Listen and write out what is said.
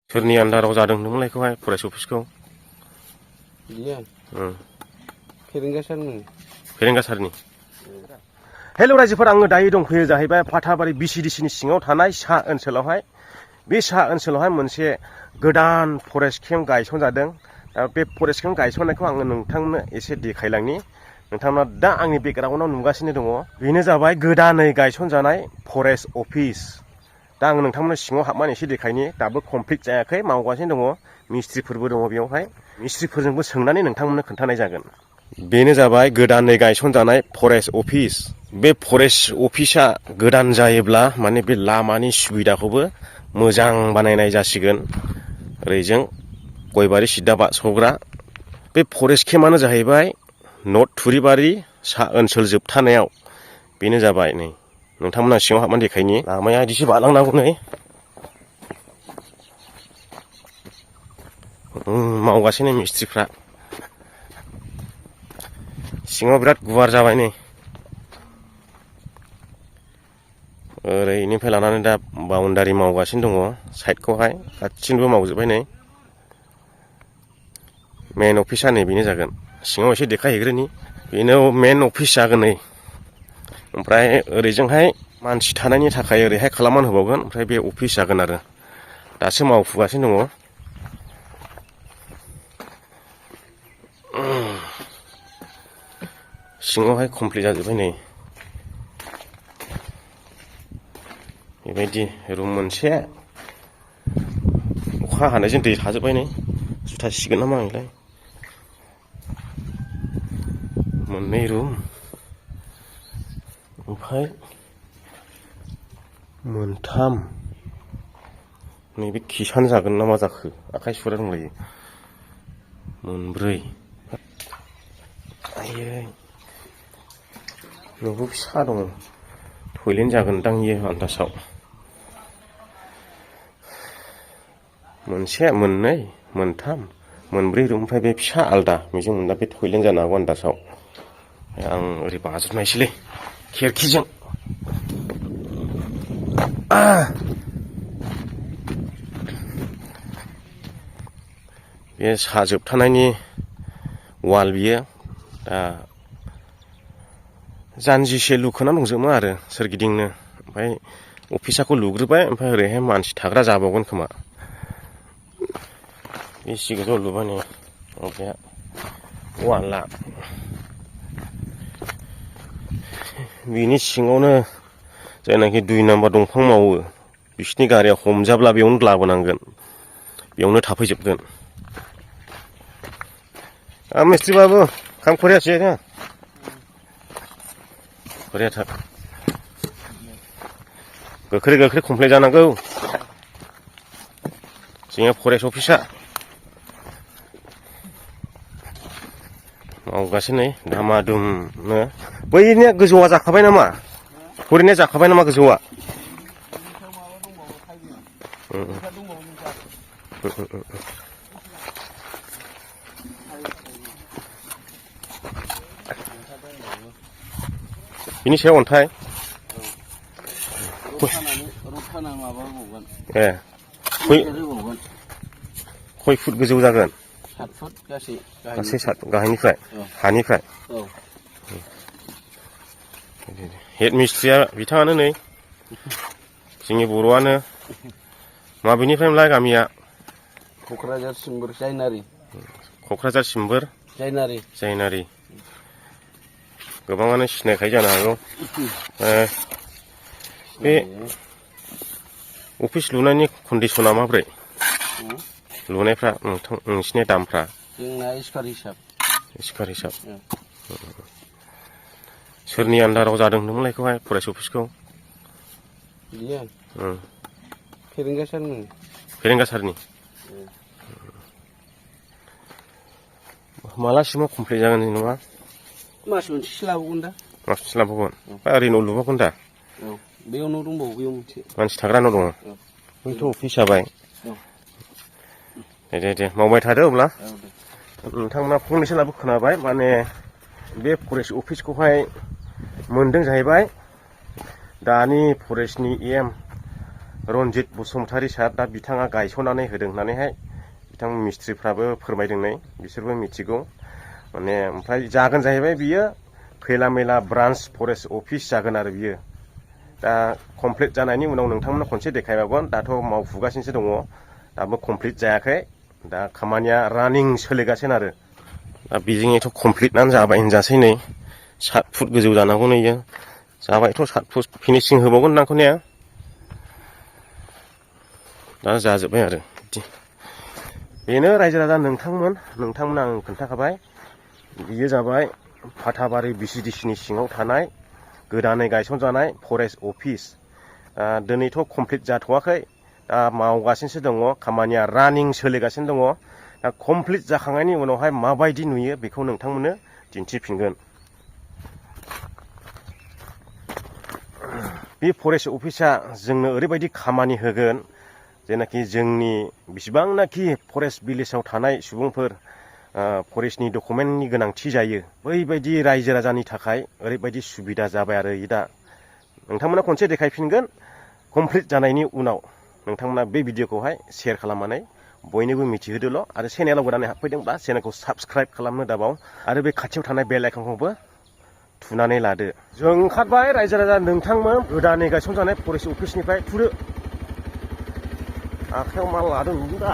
सोरनि आन्दाराव जादों होनदोंमोनलाय बेखौहाय फरेस्ट अफिसखौ? बियो फेरेंगा सारनि। फेरेंगा सारनि। हेल' रायजोफोर, आङो दायो दंफैयो जाहैबाय फाथाबारि बिसिडिसिनि सिङाव थानाय सा ओनसोलावहाय। बे सा ओनसोलावहाय मोनसे गोदान फरेस्ट केम्प गायसनजादों। दा बे फरेस्ट केम्प गायसननायखौ आङो नोंथांनो एसे देखायलांनि। नोंथांमोना दा आंनि बेकग्राउन्डआव नुगासिनो दङ, बेनो जाबाय गोदानै गायसनजानाय फरेस्ट अफिस। दा आङो नोंथांमोननो सिङाव हाबनानै एसे देखायनि। दाबो कमप्लिट जायाखै, मावगासिनो दङ, मिस्ट्रिफोरबो दङ बेयावहाय। मिस्ट्रिफोरजोंबो सोंनानै नोंथांमोननो खोन्थानाय जागोन। बेनो जाबाय गोदानै गायसनजानाय फरेस्ट अफिस। बे फरेस्ट अफिसा गोदान जायोब्ला माने बे लामानि सुबिदाखौबो मोजां बानायनाय जासिगोन। ओरैजों गयबारि सिदा बारस'ग्रा। बे फरेस्ट केम्पआनो जाहैबाय नर्थ थुरिबारि सा ओनसोल जोबथानायाव। बेनो जाबाय नै नोंथांमोना सिङाव हाबनानै देखायनि। लामाया इदिसो बारलांनांगौ नै। मावगासिनो मिस्ट्रिफ्रा। सिङाव बिराद गुवार जाबाय नै। ओरैनिफ्राय लानानै दा बाउन्डारि मावगासिनो दङ साइडखौहाय। गासिनोबो मावजोब्बाय नै। मेन अफिसा नै बेनो जागोन। सिङाव एसे देखायहैग्रोनि। बेनो मेन अफिस जागोन नै। ओमफ्राय ओरैजोंहाय मानसि थानायनि थाखाय ओरैहाय खालामनानै होबावगोन। ओमफ्राय बे अफिस जागोन आरो। दासो मावफुगासिनो दङ। सिङावहाय कमप्लिट जाजोब्बाय नै। बेबायदि रुम मोनसे। अखा हानायजों दै थाजोब्बाय नै। जुथा सिगोन नामा आंलाय। मोननै रुम, ओमफ्राय मोनथाम। नैबे किसान जागोन ना मा जाखो, आखाइ सुग्रा दंलायो। मोनब्रै। आयै न'बो फिसा दङ। टयलेट जागोनदां इयो आन्दासाव। मोनसे, मोननै, मोनथाम, मोनब्रै रुम। ओमफ्राय बे फिसा आलदा बेजों मोनदा बे टयलेट जानो हागौ आन्दासाव। आं ओरै बाज्रुमनायसैलै खिरखिजों। बे साजोबथानायनि वाल बियो। दा जानजिसे लुखोना दंजोबो आरो सोरगिदिंनो। ओमफ्राय अफिसाखौ लुग्रोबाय, ओमफ्राय ओरैहाय मानसि थाग्रा जाबावगोन खोमा। बेसे गोजौ लुबाय नै माबाया वालआ। बिनि सिङावनो जायनाखि 2 नाम्बार दंफां मावो, बिसिनि गारिया हमजाब्ला बेयावनो लाबोनांगोन, बेयावनो थाफैजोबगोन। मिस्ट्री बाबू काम बढ़िया चाहिए ना, बढ़िया था। गोख्रै गोख्रै कमप्लिट जानांगौ जोंहा फरेस्ट अफिसा। मावगासिनो नै धामा-धुमनो। बैनिया गोजौआ जाखाबाय नामा? हरैनिया जाखाबाय नामा गोजौआ? बिनि सायाव अन्थाइ। ए खय फुट गोजौ जागोन? 7 फुट गासै 7 गाहायनिफ्राय हानिफ्राय। हेड मिस्ट्रिया बिथाङानो नै जोंनि बर'आनो। माबेनिफ्रायमोनलाय गामिया? क'क्राझार सिम्बोर जायनारि। क'क्राझार सिम्बोर जायनारि। गोबाङानो सिनायखायो जानो हागौ। बे अफिस लुनायनि कन्डिसना माब्रै? लुनायफ्रा नोंसिनि दामफ्रा? जोंना स्कुवार हिसाब। सोरनि आन्दाराव जादों होनदोंमोनलाय बेखौहाय फरेस्ट अफिसखौ? बियो फेरेंगा सारनि। फेरेंगा सारनि। मालासिमाव कमप्लिट जागोन जेनेबा? मास मोनसेसो लाबावगोन दा। मास मोनसे लाबावगोन? ओरै न' लुबावगोन दा? बेयाव न' दंबावो, बेयाव मोनसे मानसि थाग्रा न' दङ। बैथ' अफिस जाबाय। दे मावबाय थादो अब्ला। नोंथांमोना फंनैसो लाबो खोनाबाय, माने बे फरेस्ट अफिसखौहाय मोनदों जाहैबाय। दानि फरेस्टनि एम रन्जित बसुमतारी सार दा बिथाङा गायसननानै होदों होननानैहाय बिथां मिस्ट्रिफ्राबो फोरमायदों नै बिसोरबो मिथिगौ माने ओमफ्राय जागोन जाहैबाय बियो खैलामैला ब्रान्स फरेस्ट अफिस जागोन आरो बियो दा कमप्लिट जानायनि उनाव नोंथांमोननो खनसे देखायबावगोन दाथ' मावफुगासिनोसो दङ दाबो कमप्लिट जायाखै दा खामानिया रानिं सोलिगासिनो आरो दा बेजोंथ' कमप्लिटनानो जाबाय होनजासै नै 7 फुट गोजौ जानांगौ नै जाबायथ' 7 फुट फिनिशिं होबावगोन नांगौ ने दा जाजोब्बाय आरो बिदि बेनो रायजो राजा नोंथांमोना आं खोन्थाखाबाय बियो जाबाय फाथाबारि बिसिडिसिनि सिङाव थानाय गोदानै गायसनजानाय फरेस्ट अफिस दिनैथ' कमप्लिट जाथ'वाखै दा मावगासिनोसो दङ खामानिया रानिं सोलिगासिनो दङ दा कमप्लिट जाखांनायनि उनावहाय माबायदि नुयो बेखौ नोंथांमोननो दिन्थिफिनगोन बे फरेस्ट अफिसा जोंनो ओरैबायदि खामानि होगोन जेनाखि जोंनि बेसेबांनाखि फरेस्ट भिलेजाव थानाय सुबुंफोर फरेस्टनि डकुमेन्टनि गोनांथि जायो बैबायदि रायजो राजानि थाखाय ओरैबायदि सुबिदा जाबाय आरो दा नोंथांमोना खनसे देखायफिनगोन कमप्लिट जानायनि उनाव नोंथांमोना बे भिडिअखौहाय शेयार खालामनानै बयनोबो मिथिहोदोल' आरो चेनेलाव गोदानै हाबफैदोंबा चेनेलखौ साबस्क्राइब खालामनो दाबाव आरो बे खाथियाव थानाय बेल आइकनखौबो थुनानै लादो जों ओंखारबाय रायजो राजा नोंथांमोन गोदानै गायसनजानाय फरेस्ट अफिसनिफ्राय थुदो आखायाव मा लादों नुदों दा